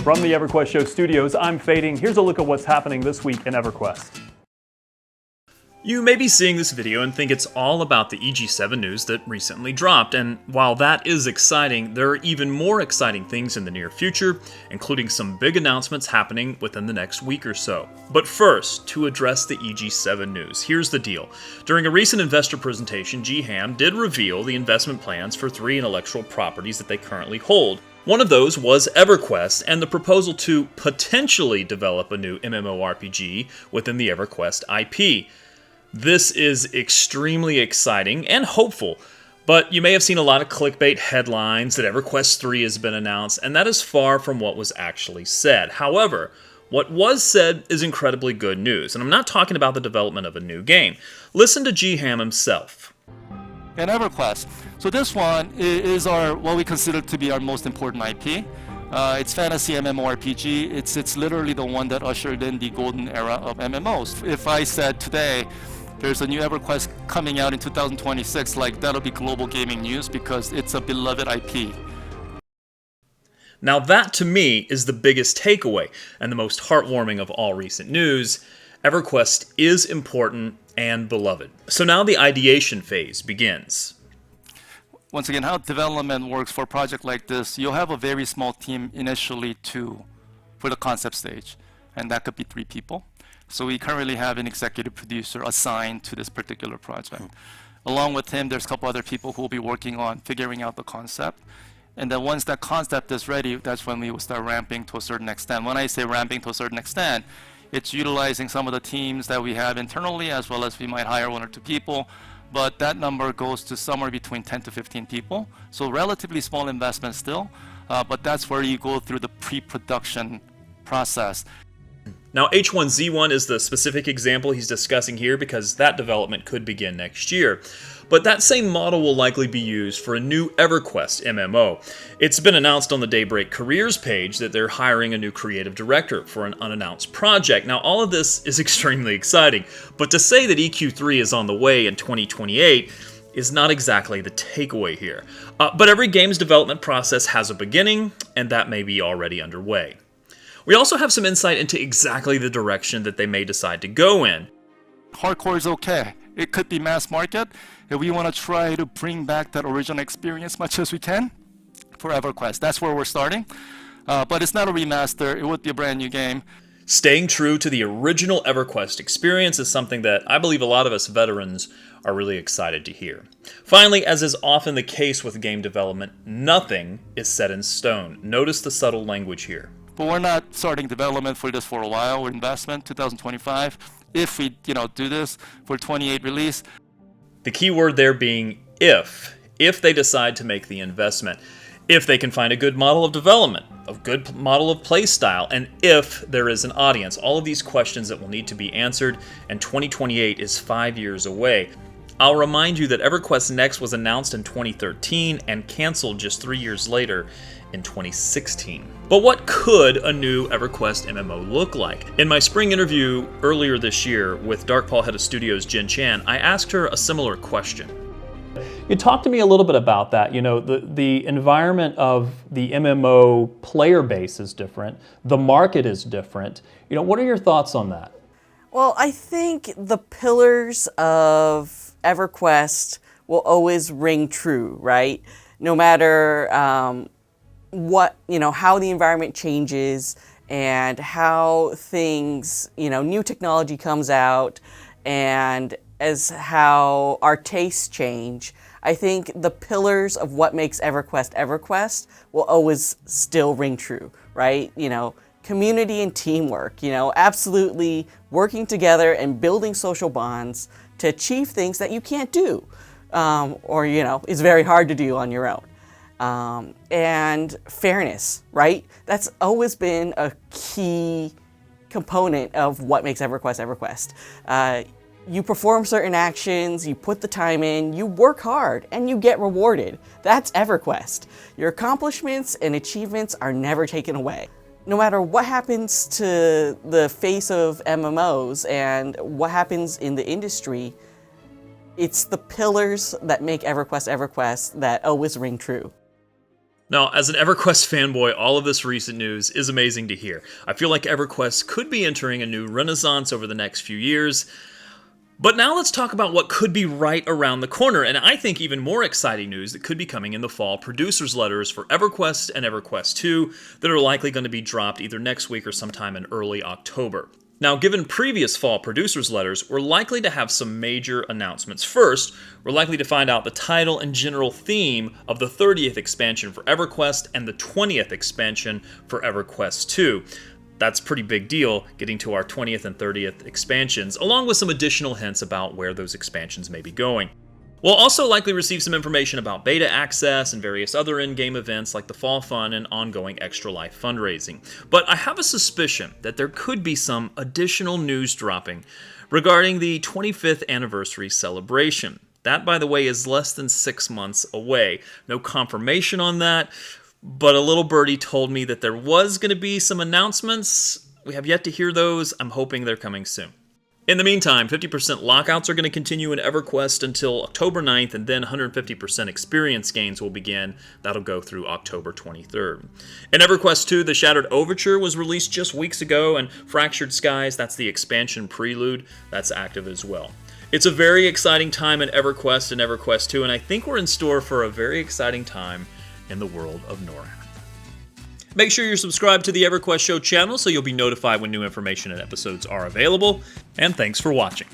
From the EverQuest Show studios, I'm Fading. Here's a look at what's happening this week in EverQuest. You may be seeing this video and think it's all about the EG7 news that recently dropped, and while that is exciting, there are even more exciting things in the near future, including some big announcements happening within the next week or so. But first, to address the EG7 news, here's the deal. During a recent investor presentation, GHAM did reveal the investment plans for 3 intellectual properties that they currently hold. One of those was EverQuest and the proposal to potentially develop a new MMORPG within the EverQuest IP. This is extremely exciting and hopeful, but you may have seen a lot of clickbait headlines that EverQuest III has been announced, and that is far from what was actually said. However, what was said is incredibly good news, and I'm not talking about the development of a new game. Listen to GHAM himself. And EverQuest. So this one is what we consider to be our most important IP. It's fantasy MMORPG. It's literally the one that ushered in the golden era of MMOs. If I said today, there's a new EverQuest coming out in 2026, like that'll be global gaming news because it's a beloved IP. Now that to me is the biggest takeaway and the most heartwarming of all recent news. EverQuest is important and beloved. So now the ideation phase begins. Once again, how development works for a project like this, you'll have a very small team initially for the concept stage, and that could be 3 people. So we currently have an executive producer assigned to this particular project. Along with him, there's a couple other people who will be working on figuring out the concept. And then once that concept is ready, that's when we will start ramping to a certain extent. When I say ramping to a certain extent, it's utilizing some of the teams that we have internally, as well as we might hire 1 or 2 people. But that number goes to somewhere between 10 to 15 people. So relatively small investment still, but that's where you go through the pre-production process. Now H1Z1 is the specific example he's discussing here because that development could begin next year. But that same model will likely be used for a new EverQuest MMO. It's been announced on the Daybreak Careers page that they're hiring a new creative director for an unannounced project. Now all of this is extremely exciting, but to say that EQ3 is on the way in 2028 is not exactly the takeaway here. But every game's development process has a beginning, and that may be already underway. We also have some insight into exactly the direction that they may decide to go in. Hardcore is okay. It could be mass market. If we want to try to bring back that original experience much as we can for EverQuest. That's where we're starting. But it's not a remaster. It would be a brand new game. Staying true to the original EverQuest experience is something that I believe a lot of us veterans are really excited to hear. Finally, as is often the case with game development, nothing is set in stone. Notice the subtle language here. But we're not starting development for this for a while. We're investment 2025. If we, do this for 28 release. The key word there being if they decide to make the investment, if they can find a good model of development, a good model of play style, and if there is an audience. All of these questions that will need to be answered, and 2028 is 5 years away. I'll remind you that EverQuest Next was announced in 2013 and canceled just 3 years later in 2016. But what could a new EverQuest MMO look like? In my spring interview earlier this year with Dark Paul Head of Studios Jen Chan, I asked her a similar question. You talked to me a little bit about that. The environment of the MMO player base is different. The market is different. What are your thoughts on that? Well, I think the pillars of EverQuest will always ring true, right? No matter how the environment changes and how things, new technology comes out, and as how our tastes change, I think the pillars of what makes EverQuest EverQuest will always still ring true, right? Community and teamwork, absolutely working together and building social bonds to achieve things that you can't do, or is very hard to do on your own. And fairness, right? That's always been a key component of what makes EverQuest EverQuest. You perform certain actions, you put the time in, you work hard, and you get rewarded. That's EverQuest. Your accomplishments and achievements are never taken away. No matter what happens to the face of MMOs and what happens in the industry, it's the pillars that make EverQuest EverQuest that always ring true. Now, as an EverQuest fanboy, all of this recent news is amazing to hear. I feel like EverQuest could be entering a new renaissance over the next few years. But now let's talk about what could be right around the corner, and I think even more exciting news that could be coming in the fall: producers' letters for EverQuest and EverQuest II that are likely going to be dropped either next week or sometime in early October. Now, given previous fall producers' letters, we're likely to have some major announcements. First, we're likely to find out the title and general theme of the 30th expansion for EverQuest and the 20th expansion for EverQuest II. That's a pretty big deal, getting to our 20th and 30th expansions, along with some additional hints about where those expansions may be going. We'll also likely receive some information about beta access and various other in-game events like the Fall Fun and ongoing Extra Life fundraising. But I have a suspicion that there could be some additional news dropping regarding the 25th anniversary celebration. That, by the way, is less than 6 months away. No confirmation on that, but a little birdie told me that there was going to be some announcements. We have yet to hear those. I'm hoping they're coming soon. In the meantime, 50% lockouts are going to continue in EverQuest until October 9th, and then 150% experience gains will begin. That'll go through October 23rd. In EverQuest II, the Shattered Overture was released just weeks ago, and Fractured Skies, that's the expansion prelude, that's active as well. It's a very exciting time in EverQuest and EverQuest II, and I think we're in store for a very exciting time in the world of NORAD. Make sure you're subscribed to the EverQuest Show channel so you'll be notified when new information and episodes are available. And thanks for watching.